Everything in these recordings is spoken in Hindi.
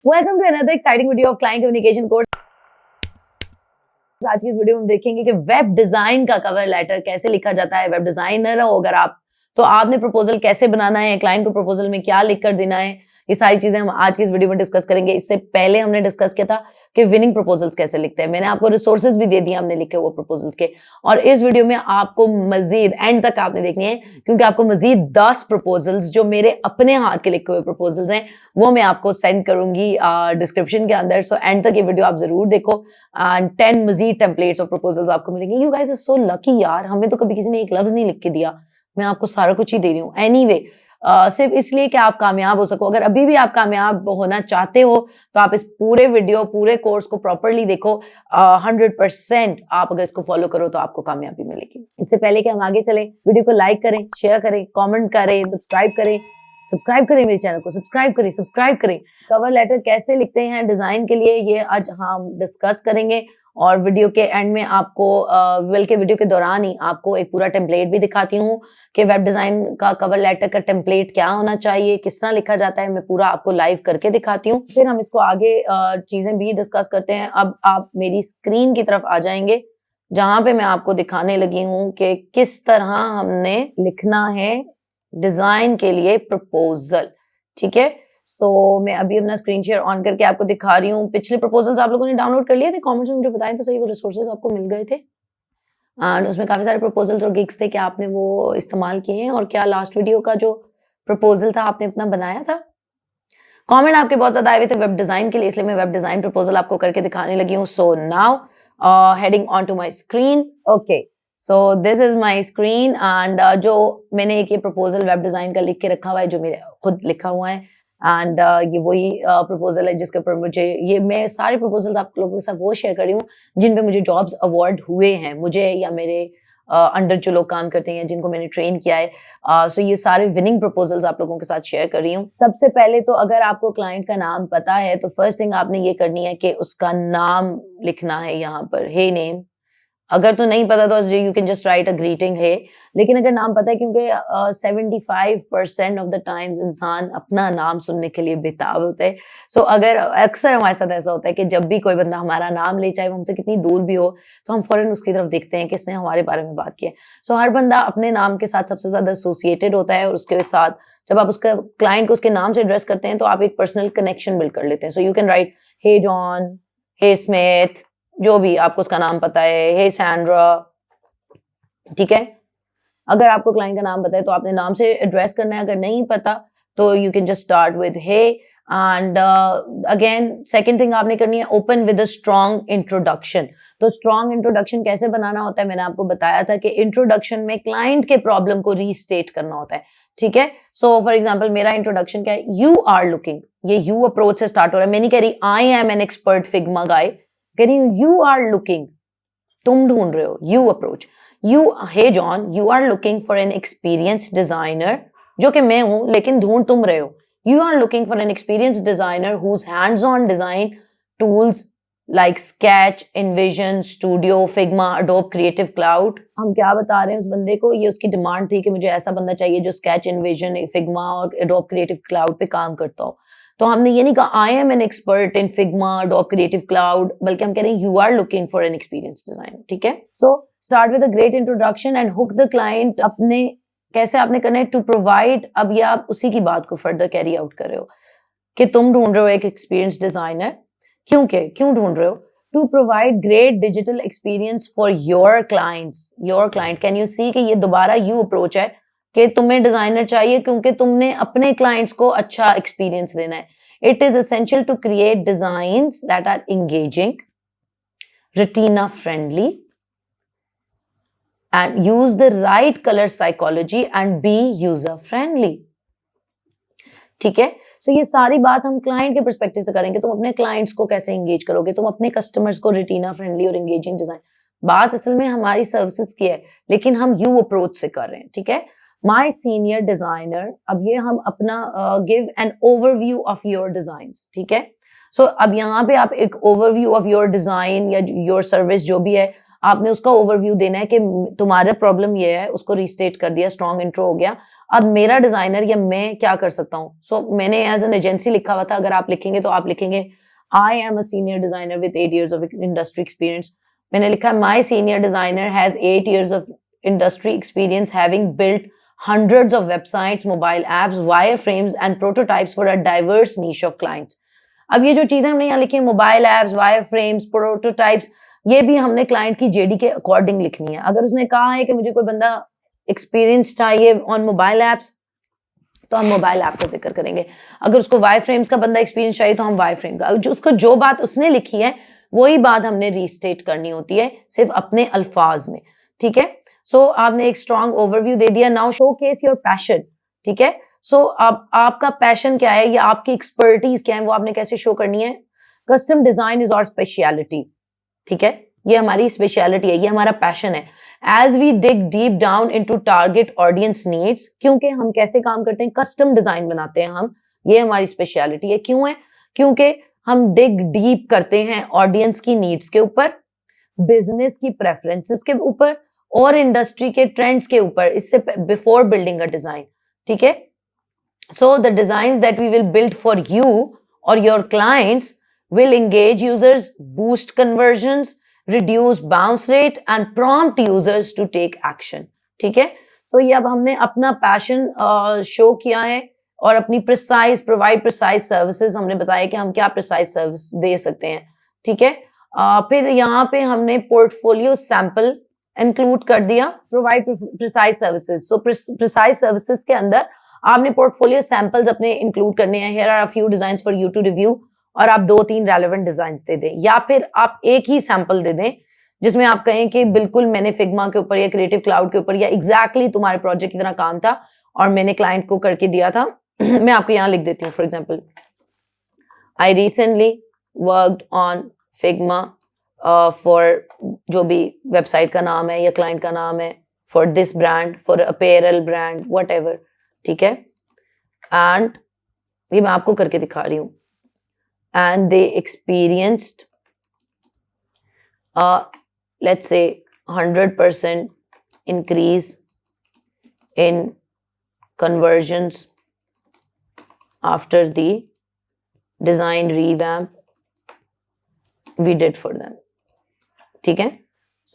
Welcome to another exciting video of client communication course. आज की इस वीडियो में हम देखेंगे कि वेब डिजाइन का कवर लेटर कैसे लिखा जाता है। वेब डिजाइनर हो अगर आप, तो आपने प्रपोजल कैसे बनाना है, क्लाइंट को प्रपोजल में क्या लिख कर देना है, ये सारी चीजें हम आज की इस वीडियो में डिस्कस करेंगे। इससे पहले हमने डिस्कस किया था कि विनिंग प्रपोजल्स कैसे लिखते हैं। मैंने आपको रिसोर्सेज भी दे दिए हमने लिखे वो प्रपोजल्स के, और इस वीडियो में आपको मजीद एंड तक आपने देखनी है, क्योंकि आपको मजीद 10 प्रपोजल्स जो मेरे अपने हाथ के लिखे हुए प्रपोजल्स हैं वो मैं आपको सेंड करूंगी डिस्क्रिप्शन के अंदर। सो एंड तक ये वीडियो आप जरूर देखो एंड 10 मजीद टेम्पलेट्स और प्रपोजल्स आपको मिलेंगे। You guys are so lucky यार, हमें तो कभी किसी ने एक लफ्ज नहीं लिख के दिया, मैं आपको सारा कुछ ही दे रही हूँ। एनीवे सिर्फ इसलिए कि आप कामयाब हो सको। अगर अभी भी आप कामयाब होना चाहते हो तो आप इस पूरे वीडियो पूरे कोर्स को प्रॉपरली देखो। 100% आप अगर इसको फॉलो करो तो आपको कामयाबी मिलेगी। इससे पहले कि हम आगे चलें, वीडियो को लाइक करें, शेयर करें, कमेंट करें, सब्सक्राइब करें मेरे चैनल को, सब्सक्राइब करें। कवर लेटर कैसे लिखते हैं डिजाइन के लिए, ये आज हम डिस्कस करेंगे, और वीडियो के एंड में आपको बल्कि वीडियो के दौरान ही आपको एक पूरा टेम्पलेट भी दिखाती हूँ कि वेब डिजाइन का कवर लेटर का टेम्पलेट क्या होना चाहिए, किस तरह लिखा जाता है, मैं पूरा आपको लाइव करके दिखाती हूँ। फिर हम इसको आगे चीजें भी डिस्कस करते हैं। अब आप मेरी स्क्रीन की तरफ आ जाएंगे जहां पे मैं आपको दिखाने लगी हूँ कि किस तरह हमने लिखना है डिजाइन के लिए प्रपोजल। ठीक है, तो मैं अभी अपना स्क्रीन शेयर ऑन करके आपको दिखा रही हूँ। पिछले प्रपोजल्स आप लोगों ने डाउनलोड कर लिए थे, कमेंट्स में मुझे बताएं तो सही, वो रिसोर्सेज आपको मिल गए थे एंड उसमें काफी सारे प्रपोजल्स और गिग्स थे कि आपने वो इस्तेमाल किए हैं, और क्या लास्ट वीडियो का जो प्रपोजल था आपने अपना बनाया था। कमेंट आपके बहुत ज्यादा आए हुए थे वेब डिजाइन के लिए, इसलिए मैं वेब डिजाइन प्रपोजल आपको करके दिखाने लगी हूँ। So now heading on to my screen. Okay, so this is my screen and जो मैंने एक ये प्रपोजल वेब डिजाइन का लिख के रखा हुआ है, जो मेरे खुद लिखा हुआ है एंड ये वही प्रपोजल है जिसके ऊपर मुझे, ये मैं सारे प्रपोजल्स आप लोगों के साथ वो शेयर कर रही हूँ जिन पे मुझे जॉब्स अवार्ड हुए हैं, मुझे या मेरे अंडर जो लोग काम करते हैं जिनको मैंने ट्रेन किया है। सो ये सारे विनिंग प्रपोजल्स आप लोगों के साथ शेयर कर रही हूँ। सबसे पहले तो अगर आपको क्लाइंट का नाम पता है तो फर्स्ट थिंग आपने ये करनी है कि उसका नाम लिखना है यहाँ पर, हे नेम। अगर तो नहीं पता तो you can just right a greeting है, लेकिन अगर नाम पता है, क्योंकि 75% ऑफ द टाइम्स इंसान अपना नाम सुनने के लिए बेताब होते हैं। सो अगर अक्सर हमारे साथ ऐसा होता है कि जब भी कोई बंदा हमारा नाम ले, चाहे वो हमसे कितनी दूर भी हो, तो हम फौरन उसकी तरफ देखते हैं कि इसने हमारे बारे में बात की है। सो हर बंदा अपने नाम के साथ सबसे ज्यादा एसोसिएटेड होता है, और उसके साथ जब आप उसका क्लाइंट को उसके नाम से एड्रेस करते हैं तो आप एक पर्सनल कनेक्शन बिल्ड कर लेते हैं। So you can write hey John, hey Smith, जो भी आपको उसका नाम पता है, हे सैंड्रा। ठीक है, अगर आपको क्लाइंट का नाम पता है तो आपने नाम से एड्रेस करना है, अगर नहीं पता तो you can just start with hey. And again second thing आपने करनी है, open with a strong introduction. तो स्ट्रॉन्ग इंट्रोडक्शन कैसे बनाना होता है, मैंने आपको बताया था कि इंट्रोडक्शन में क्लाइंट के प्रॉब्लम को रीस्टेट करना होता है। ठीक है, सो फॉर एग्जाम्पल मेरा इंट्रोडक्शन क्या है, यू आर लुकिंग, ये यू अप्रोच से स्टार्ट हो रहा है। मैं नहीं कह रही I am an expert Figma guy, कह रही हूँ यू आर लुकिंग, तुम ढूंढ रहे हो, you approach. You, hey John, you are looking for an experience designer, जो कि मैं हूं लेकिन ढूंढ तुम रहे हो। You are looking for an experience designer whose hands on design tools like Sketch, InVision, studio, Figma, Adobe Creative Cloud. हम क्या बता रहे हैं उस बंदे को, ये उसकी डिमांड थी कि मुझे ऐसा बंदा चाहिए जो स्केच, इनविजन, फिग्मा और अडोब क्रिएटिव क्लाउड पे काम करता हो। तो हमने ये नहीं कहा I am an expert in Figma, Adobe Creative Cloud, बल्कि हम कह रहे हैं you are looking for an experience designer. ठीक है, so start with a great introduction and hook the client. अपने कैसे आपने करना है, टू प्रोवाइड, अब ये आप उसी की बात को फर्दर कैरी आउट कर रहे हो कि तुम ढूंढ रहे हो एक एक्सपीरियंस डिजाइनर, क्यों ढूंढ रहे हो, to provide great digital experience for your clients. Your client, can you see कि ये दोबारा यू अप्रोच है कि तुम्हें डिजाइनर चाहिए क्योंकि तुमने अपने क्लाइंट्स को अच्छा एक्सपीरियंस देना है। It is essential to create designs that are engaging, retina friendly and use the right color psychology and be user friendly। ठीक है, सो ये सारी बात हम क्लाइंट के पर्सपेक्टिव से करेंगे। तुम अपने क्लाइंट्स को कैसे एंगेज करोगे, तुम अपने कस्टमर्स को रेटिना फ्रेंडली और एंगेजिंग डिजाइन। बात असल में हमारी सर्विसेज की है, लेकिन हम यू अप्रोच से कर रहे हैं। ठीक है, माई सीनियर डिजाइनर, अब ये हम अपना give an overview of your designs. ठीक है, सो अब यहाँ पे आप एक ओवरव्यू ऑफ योर डिजाइन या योर सर्विस जो भी है आपने उसका ओवरव्यू देना है कि तुम्हारा प्रॉब्लम ये है, उसको रीस्टेट कर दिया, स्ट्रॉन्ग इंट्रो हो गया। अब मेरा डिजाइनर या मैं क्या कर सकता हूँ। सो मैंने एज एन एजेंसी लिखा हुआ था, अगर आप लिखेंगे तो आप लिखेंगे I am a senior designer with 8 years of industry experience. मैंने लिखा my senior designer has 8 years of industry experience having built hundreds of websites, mobile apps, wireframes and prototypes for a diverse niche of clients। अब ये जो चीजें हमने यहाँ लिखी है, मोबाइल एप्स, वायरफ्रेम्स, प्रोटोटाइप्स, ये भी हमने क्लाइंट की जेडी के अकॉर्डिंग लिखनी है। अगर उसने कहा है कि मुझे कोई बंदा एक्सपीरियंस चाहिए ऑन मोबाइल एप्स, तो हम मोबाइल ऐप का जिक्र करेंगे। अगर उसको वाई फ्रेम्स का बंदा एक्सपीरियंस चाहिए तो हम वाई फ्रेम का, उसको जो बात उसने लिखी है वही बात हमने रीस्टेट करनी होती है, सिर्फ अपने अल्फाज में। ठीक है, सो आपने एक स्ट्रॉन्ग ओवरव्यू दे दिया। Now show case your passion. ठीक है, सो अब आपका पैशन क्या है या आपकी एक्सपर्टीज क्या है, वो आपने कैसे शो करनी है। Custom design is our speciality. ठीक है, ये हमारी स्पेशलिटी है, ये हमारा पैशन है। As we dig deep down into target audience needs, क्योंकि हम कैसे काम करते हैं, कस्टम डिजाइन बनाते हैं हम, ये हमारी स्पेशलिटी है। क्यों है, क्योंकि हम डिग डीप करते हैं ऑडियंस की नीड्स के ऊपर, बिजनेस की प्रेफरेंसेस के ऊपर और इंडस्ट्री के ट्रेंड्स के ऊपर, इससे बिफोर बिल्डिंग अ डिजाइन। ठीक है, so the designs that we will build for you और your clients will engage users, boost conversions, reduce bounce rate and prompt users to take action। ठीक है, तो ये अब हमने अपना पैशन शो किया है और अपनी प्रोवाइड प्रिसाइज सर्विसेज हमने बताया कि हम क्या प्रिसाइज सर्विस दे सकते हैं। ठीक है, फिर यहाँ पे हमने पोर्टफोलियो सैंपल इंक्लूड कर दिया, provide precise services. So precise services के अंदर आपने पोर्टफोलियो सैंपल्स अपने इंक्लूड करने हैं। Here are a few designs for you to review, और आप 2-3 रेलेवेंट डिजाइन दे दें, या फिर आप एक ही सैंपल दे दें जिसमें आप कहें कि बिल्कुल मैंने फिग्मा के ऊपर या क्रिएटिव क्लाउड के ऊपर या एग्जैक्टली तुम्हारे प्रोजेक्ट की तरह काम था और मैंने क्लाइंट को करके दिया था। मैं आपको यहाँ लिख देती हूँ, for example, I recently worked on Figma for जो भी वेबसाइट का नाम है या क्लाइंट का नाम है, for this brand, for apparel brand, what ever. ठीक है, एंड ये मैं आपको करके दिखा रही हूँ। And they experienced let's say 100% increase in conversions after the design revamp we did for them। ठीक है,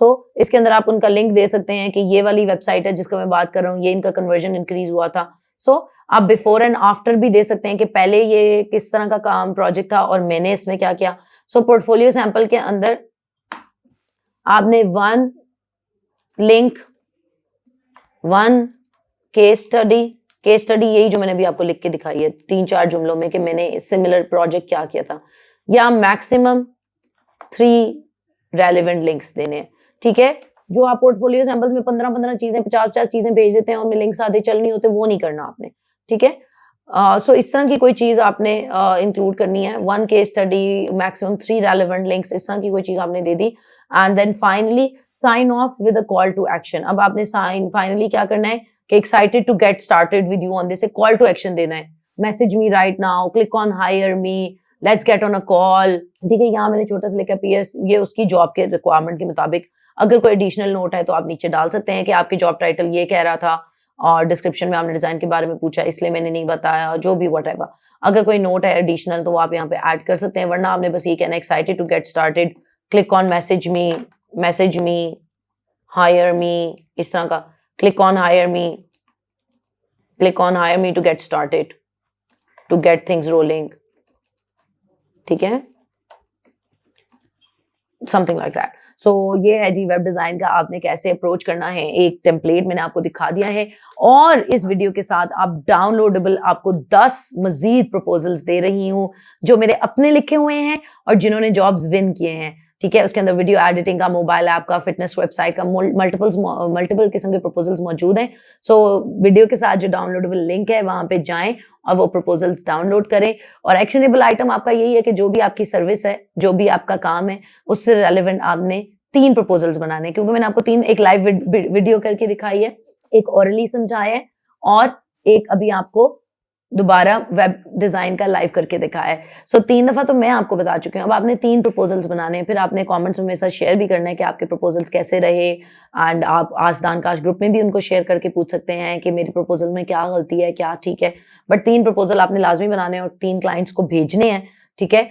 सो इसके अंदर आप उनका लिंक दे सकते हैं कि ये वाली वेबसाइट है जिसका मैं बात कर रहा हूँ, ये इनका कन्वर्जन इंक्रीज हुआ था। सो आप बिफोर एंड आफ्टर भी दे सकते हैं कि पहले ये किस तरह का काम प्रोजेक्ट था और मैंने इसमें क्या किया। सो पोर्टफोलियो सैंपल के अंदर आपने 1 लिंक, 1 केस स्टडी यही जो मैंने भी आपको लिख के दिखाई है 3-4 जुमलों में कि मैंने सिमिलर प्रोजेक्ट क्या किया था, या मैक्सिमम 3 रेलेवेंट लिंक्स देने हैं। ठीक है, जो आप पोर्टफोलियो सैंपल्स में 15-15 चीजें 50-50 चीजें भेज देते हैं और उनमें लिंक्स आधे चल नहीं होते, वो नहीं करना आपने। ठीक है, सो इस तरह की कोई चीज आपने इंक्लूड करनी है। 1 case study, maximum 3 relevant links, इस तरह की कोई चीज आपने दे दी। And then finally sign off with a call to action. अब आपने फाइनली क्या करना है कि excited to get started with you on this, call to action देना है। Message me right now, click on hire me, let's get on a call. ठीक है, यहाँ मैंने छोटा सा लिखा पीएस, ये उसकी जॉब के रिक्वायरमेंट के मुताबिक। अगर कोई एडिशनल नोट है तो आप नीचे डाल सकते हैं कि आपकी जॉब टाइटल ये कह रहा था और डिस्क्रिप्शन में आपने डिजाइन के बारे में पूछा इसलिए मैंने नहीं बताया, जो भी वट एवर। अगर कोई नोट है एडिशनल तो वो आप यहाँ पे ऐड कर सकते हैं, वरना आपने बस ये कहना excited to get started, click on message me, hire me, इस तरह का, click on hire me to get started, to get things rolling. ठीक है, समथिंग लाइक दैट। सो ये है जी वेब डिजाइन का आपने कैसे अप्रोच करना है। एक टेम्पलेट मैंने आपको दिखा दिया है और इस वीडियो के साथ आप डाउनलोडेबल आपको 10 मजीद प्रपोजल्स दे रही हूँ जो मेरे अपने लिखे हुए हैं और जिन्होंने जॉब्स विन किए हैं। ठीक है, उसके अंदर वीडियो एडिटिंग का, मोबाइल ऐप का, फिटनेस वेबसाइट का, मल्टीपल किस्म के प्रपोजल्स मौजूद हैं। सो वीडियो के साथ जो डाउनलोडेबल लिंक है वहां पे जाएं और वो प्रपोजल्स डाउनलोड करें। और एक्शनेबल आइटम आपका यही है कि जो भी आपकी सर्विस है, जो भी आपका काम है, उससे रेलेवेंट आपने 3 प्रपोजल्स बनाने, क्योंकि मैंने आपको 3 एक लाइव वीडियो करके दिखाई है, एक ओरली समझाया है और एक अभी आपको दोबारा वेब डिजाइन का लाइव करके दिखाया है। सो 3 दफा तो मैं आपको बता चुकी हूँ। अब आपने 3 प्रपोजल्स बनाने हैं, फिर आपने कमेंट्स में मेरे साथ शेयर भी करना है कि आपके प्रपोजल्स कैसे रहे, एंड आप आस्तान काश ग्रुप में भी उनको शेयर करके पूछ सकते हैं कि मेरी प्रपोजल में क्या गलती है, क्या ठीक है। बट 3 प्रपोजल आपने लाजमी बनाने हैं और 3 क्लाइंट्स को भेजने हैं, ठीक है।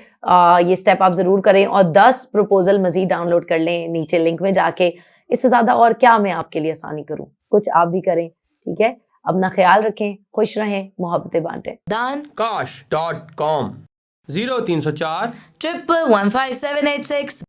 ये स्टेप आप जरूर करें और 10 प्रपोजल मजीद डाउनलोड कर लें नीचे लिंक में जाके। इससे ज्यादा और क्या मैं आपके लिए आसानी करूं, कुछ आप भी करें, ठीक है। अपना ख्याल रखें, खुश रहें, मोहब्बतें बांटें। dankash.com 0304 1115786